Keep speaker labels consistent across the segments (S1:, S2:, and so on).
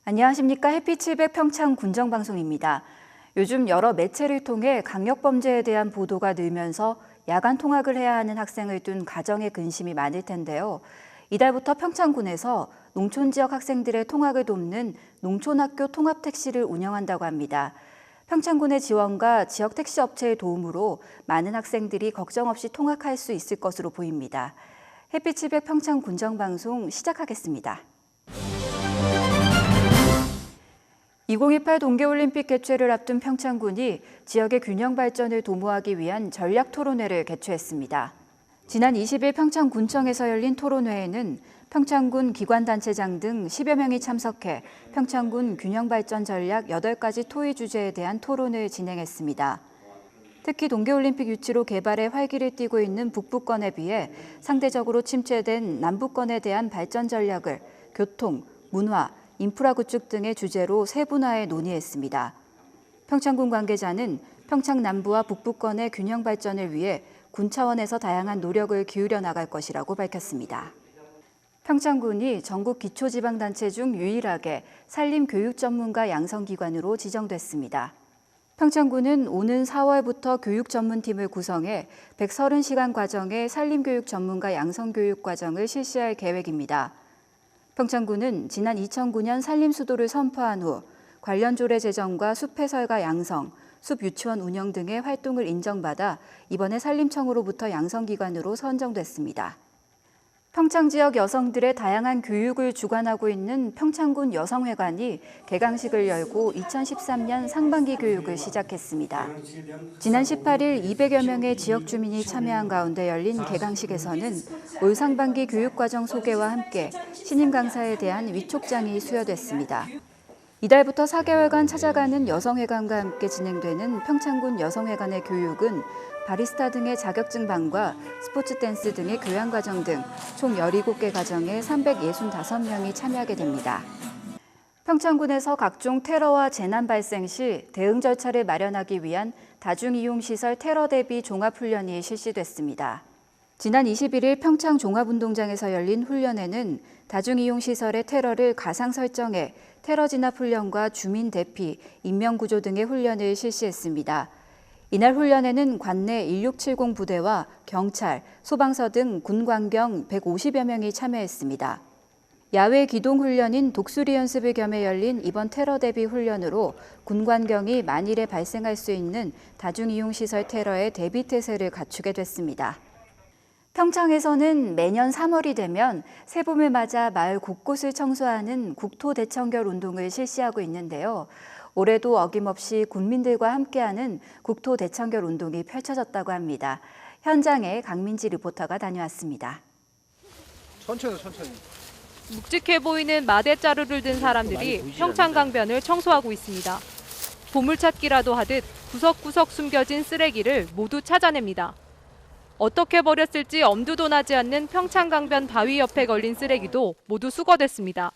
S1: 안녕하십니까. 햇빛700 평창 군정방송입니다. 요즘 여러 매체를 통해 강력범죄에 대한 보도가 늘면서 야간 통학을 해야 하는 학생을 둔 가정의 근심이 많을 텐데요. 이달부터 평창군에서 농촌 지역 학생들의 통학을 돕는 농촌학교 통합택시를 운영한다고 합니다. 평창군의 지원과 지역 택시 업체의 도움으로 많은 학생들이 걱정 없이 통학할 수 있을 것으로 보입니다. 햇빛700 평창 군정방송 시작하겠습니다. 2028 동계올림픽 개최를 앞둔 평창군이 지역의 균형 발전을 도모하기 위한 전략 토론회를 개최했습니다. 지난 20일 평창군청에서 열린 토론회에는 평창군 기관단체장 등 10여 명이 참석해 평창군 균형 발전 전략 8가지 토의 주제에 대한 토론을 진행했습니다. 특히 동계올림픽 유치로 개발의 활기를 띠고 있는 북부권에 비해 상대적으로 침체된 남부권에 대한 발전 전략을 교통, 문화, 인프라 구축 등의 주제로 세분화해 논의했습니다. 평창군 관계자는 평창 남부와 북부권의 균형 발전을 위해 군 차원에서 다양한 노력을 기울여 나갈 것이라고 밝혔습니다. 평창군이 전국 기초지방단체 중 유일하게 산림교육 전문가 양성기관으로 지정됐습니다. 평창군은 오는 4월부터 교육 전문팀을 구성해 130시간 과정의 산림교육 전문가 양성교육 과정을 실시할 계획입니다. 평창군은 지난 2009년 산림수도를 선포한 후 관련 조례 제정과 숲해설과 양성, 숲유치원 운영 등의 활동을 인정받아 이번에 산림청으로부터 양성기관으로 선정됐습니다. 평창 지역 여성들의 다양한 교육을 주관하고 있는 평창군 여성회관이 개강식을 열고 2013년 상반기 교육을 시작했습니다. 지난 18일 200여 명의 지역 주민이 참여한 가운데 열린 개강식에서는 올 상반기 교육과정 소개와 함께 신임 강사에 대한 위촉장이 수여됐습니다. 이달부터 4개월간 찾아가는 여성회관과 함께 진행되는 평창군 여성회관의 교육은 바리스타 등의 자격증 반과 스포츠 댄스 등의 교양과정 등 총 17개 과정에 365명이 참여하게 됩니다. 평창군에서 각종 테러와 재난 발생 시 대응 절차를 마련하기 위한 다중이용시설 테러 대비 종합훈련이 실시됐습니다. 지난 21일 평창 종합운동장에서 열린 훈련에는 다중이용시설의 테러를 가상 설정해 테러 진압 훈련과 주민 대피, 인명구조 등의 훈련을 실시했습니다. 이날 훈련에는 관내 1670 부대와 경찰, 소방서 등 군관경 150여 명이 참여했습니다. 야외 기동 훈련인 독수리 연습을 겸해 열린 이번 테러 대비 훈련으로 군관경이 만일에 발생할 수 있는 다중이용시설 테러의 대비 태세를 갖추게 됐습니다. 평창에서는 매년 3월이 되면 새봄을 맞아 마을 곳곳을 청소하는 국토대청결 운동을 실시하고 있는데요. 올해도 어김없이 군민들과 함께하는 국토대청결 운동이 펼쳐졌다고 합니다. 현장에 강민지 리포터가 다녀왔습니다.
S2: 천천히.
S3: 묵직해 보이는 마대자루를 든 사람들이 평창강변을 청소하고 있습니다. 보물찾기라도 하듯 구석구석 숨겨진 쓰레기를 모두 찾아냅니다. 어떻게 버렸을지 엄두도 나지 않는 평창강변 바위 옆에 걸린 쓰레기도 모두 수거됐습니다.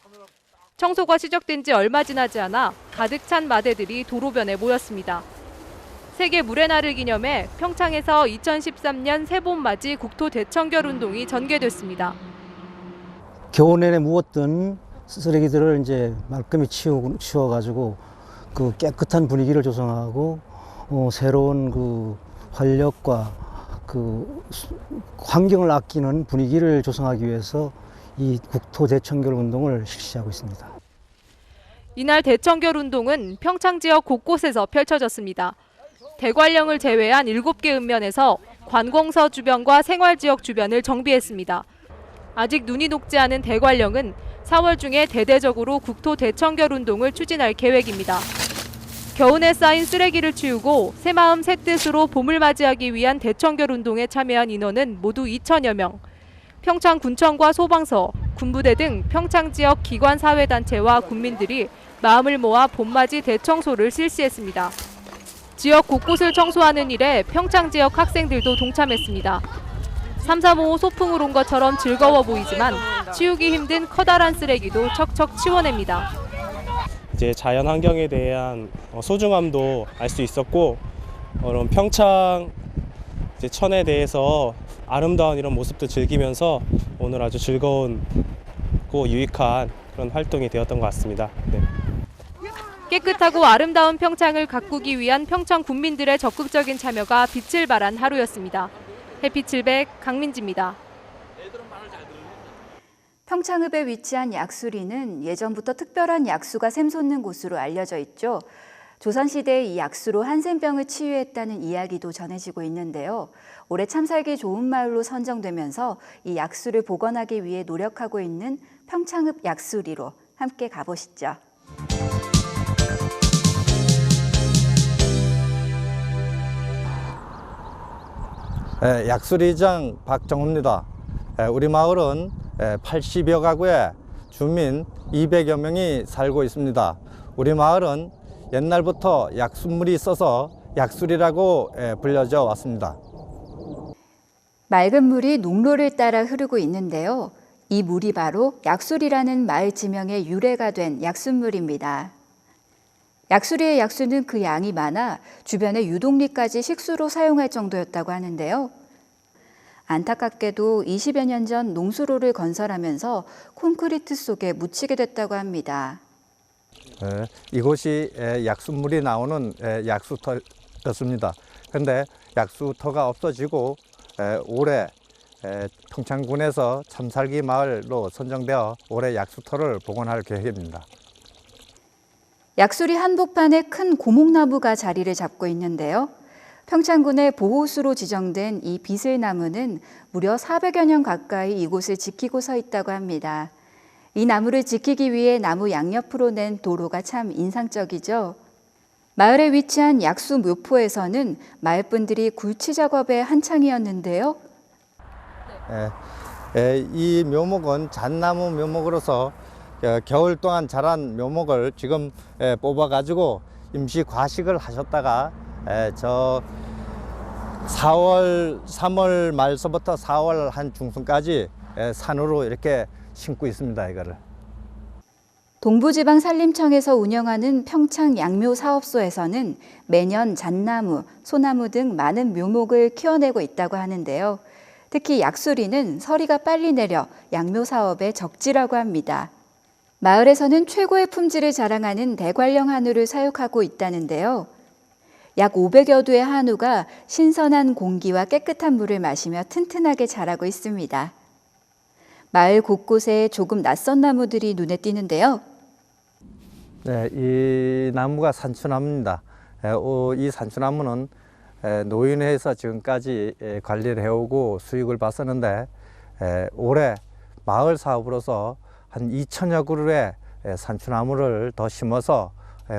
S3: 청소가 시작된 지 얼마 지나지 않아 가득 찬 마대들이 도로변에 모였습니다. 세계 물의 날을 기념해 평창에서 2013년 새봄맞이 국토대청결 운동이 전개됐습니다.
S4: 겨우 내내 묵었던 쓰레기들을 이제 말끔히 치워가지고 그 깨끗한 분위기를 조성하고 새로운 그 활력과 그 환경을 아끼는 분위기를 조성하기 위해서 이 국토대청결 운동을 실시하고 있습니다.
S3: 이날 대청결 운동은 평창 지역 곳곳에서 펼쳐졌습니다. 대관령을 제외한 7개 읍면에서 관공서 주변과 생활지역 주변을 정비했습니다. 아직 눈이 녹지 않은 대관령은 4월 중에 대대적으로 국토대청결 운동을 추진할 계획입니다. 겨우내 쌓인 쓰레기를 치우고 새마음 새뜻으로 봄을 맞이하기 위한 대청결 운동에 참여한 인원은 모두 2천여 명. 평창군청과 소방서, 군부대 등 평창 지역 기관 사회단체와 군민들이 마음을 모아 봄맞이 대청소를 실시했습니다. 지역 곳곳을 청소하는 일에 평창 지역 학생들도 동참했습니다. 335 소풍을 온 것처럼 즐거워 보이지만 치우기 힘든 커다란 쓰레기도 척척 치워냅니다.
S5: 이제 자연 환경에 대한 소중함도 알 수 있었고, 그런 평창 천에 대해서 아름다운 이런 모습도 즐기면서 오늘 아주 즐거운 유익한 그런 활동이 되었던 것 같습니다. 네.
S3: 깨끗하고 아름다운 평창을 가꾸기 위한 평창 군민들의 적극적인 참여가 빛을 발한 하루였습니다. 해피700 강민지입니다.
S1: 평창읍에 위치한 약수리는 예전부터 특별한 약수가 샘솟는 곳으로 알려져 있죠. 조선시대에 이 약수로 한센병을 치유했다는 이야기도 전해지고 있는데요. 올해 참살기 좋은 마을로 선정되면서 이 약수를 복원하기 위해 노력하고 있는 평창읍 약수리로 함께 가보시죠.
S6: 약수리장 박정호입니다. 우리 마을은 80여 가구의 주민 200여 명이 살고 있습니다. 우리 마을은 옛날부터 약수물이 있어서 약수리라고 불려져 왔습니다.
S1: 맑은 물이 농로를 따라 흐르고 있는데요. 이 물이 바로 약수리라는 마을 지명의 유래가 된 약수물입니다. 약수리의 약수는 그 양이 많아 주변의 유독리까지 식수로 사용할 정도였다고 하는데요. 안타깝게도 20여 년 전 농수로를 건설하면서 콘크리트 속에 묻히게 됐다고 합니다.
S6: 이곳이 약수물이 나오는 약수터였습니다. 그런데 약수터가 없어지고 올해 평창군에서 참살기 마을로 선정되어 올해 약수터를 복원할 계획입니다.
S1: 약수리 한복판에 큰 고목나무가 자리를 잡고 있는데요. 평창군의 보호수로 지정된 이 비슬나무는 무려 400여 년 가까이 이곳을 지키고 서 있다고 합니다. 이 나무를 지키기 위해 나무 양옆으로 낸 도로가 참 인상적이죠. 마을에 위치한 약수 묘포에서는 마을분들이 굴치 작업에 한창이었는데요.
S6: 이 묘목은 잣나무 묘목으로서 겨울 동안 자란 묘목을 지금 뽑아가지고 임시 과식을 하셨다가 저 3월 말서부터 4월 한 중순까지 산으로 이렇게 심고 있습니다. 이거를.
S1: 동부지방산림청에서 운영하는 평창 양묘 사업소에서는 매년 잣나무, 소나무 등 많은 묘목을 키워내고 있다고 하는데요. 특히 약수리는 서리가 빨리 내려 양묘 사업의 적지라고 합니다. 마을에서는 최고의 품질을 자랑하는 대관령 한우를 사육하고 있다는데요. 약 500여 두의 한우가 신선한 공기와 깨끗한 물을 마시며 튼튼하게 자라고 있습니다. 마을 곳곳에 조금 낯선 나무들이 눈에 띄는데요.
S6: 네, 이 나무가 산추나무입니다. 이 산추나무는 노인회에서 지금까지 관리를 해오고 수익을 봤었는데 올해 마을 사업으로서 한 2천여 그루의 산추나무를 더 심어서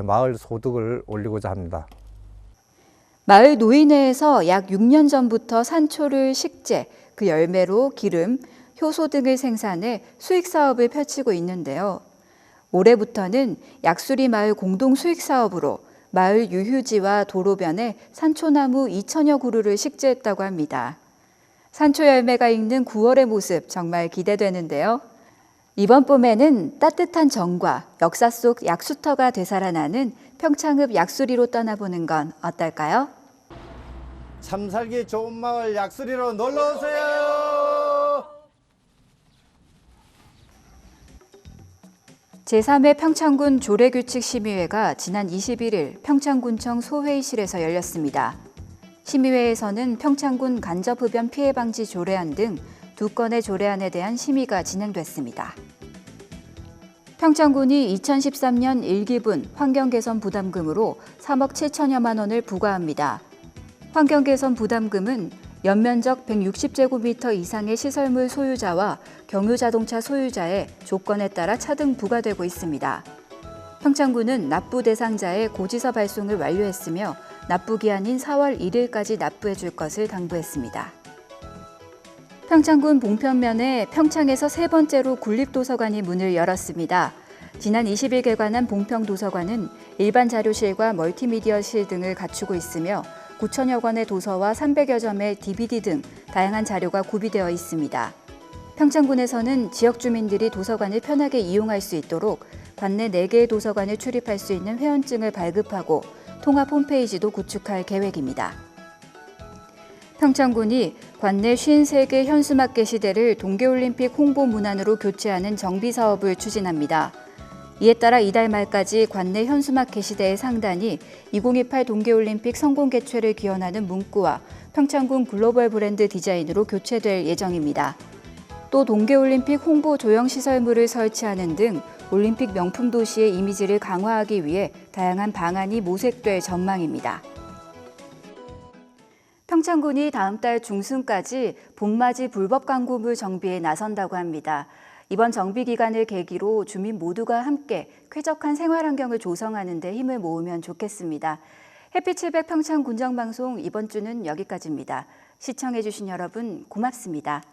S6: 마을 소득을 올리고자 합니다.
S1: 마을 노인회에서 약 6년 전부터 산초를 식재, 그 열매로 기름, 효소 등을 생산해 수익 사업을 펼치고 있는데요. 올해부터는 약수리 마을 공동 수익 사업으로 마을 유휴지와 도로변에 산초나무 2천여 그루를 식재했다고 합니다. 산초 열매가 익는 9월의 모습 정말 기대되는데요. 이번 봄에는 따뜻한 정과 역사 속 약수터가 되살아나는 평창읍 약수리로 떠나보는 건 어떨까요?
S6: 참살기 좋은 마을 약수리로 놀러오세요.
S1: 제3회 평창군 조례규칙 심의회가 지난 21일 평창군청 소회의실에서 열렸습니다. 심의회에서는 평창군 간접흡연 피해 방지 조례안 등 2건의 조례안에 대한 심의가 진행됐습니다. 평창군이 2013년 1기분 환경개선 부담금으로 3억 7천여만 원을 부과합니다. 환경개선 부담금은 연면적 160제곱미터 이상의 시설물 소유자와 경유자동차 소유자의 조건에 따라 차등 부과되고 있습니다. 평창군은 납부 대상자의 고지서 발송을 완료했으며 납부 기한인 4월 1일까지 납부해 줄 것을 당부했습니다. 평창군 봉편면에 평창에서 세 번째로 군립도서관이 문을 열었습니다. 지난 20일 개관한 봉평도서관은 일반 자료실과 멀티미디어실 등을 갖추고 있으며 9천여 권의 도서와 300여 점의 DVD 등 다양한 자료가 구비되어 있습니다. 평창군에서는 지역 주민들이 도서관을 편하게 이용할 수 있도록 관내 4개의 도서관을 출입할 수 있는 회원증을 발급하고 통합 홈페이지도 구축할 계획입니다. 평창군이 관내 53개 현수막 게시대를 동계올림픽 홍보 문안으로 교체하는 정비 사업을 추진합니다. 이에 따라 이달 말까지 관내 현수막 게시대의 상단이 2028 동계올림픽 성공 개최를 기원하는 문구와 평창군 글로벌 브랜드 디자인으로 교체될 예정입니다. 또 동계올림픽 홍보 조형 시설물을 설치하는 등 올림픽 명품 도시의 이미지를 강화하기 위해 다양한 방안이 모색될 전망입니다. 평창군이 다음 달 중순까지 봄맞이 불법 광고물 정비에 나선다고 합니다. 이번 정비 기간을 계기로 주민 모두가 함께 쾌적한 생활 환경을 조성하는 데 힘을 모으면 좋겠습니다. 햇빛700 평창 군정방송 이번 주는 여기까지입니다. 시청해주신 여러분 고맙습니다.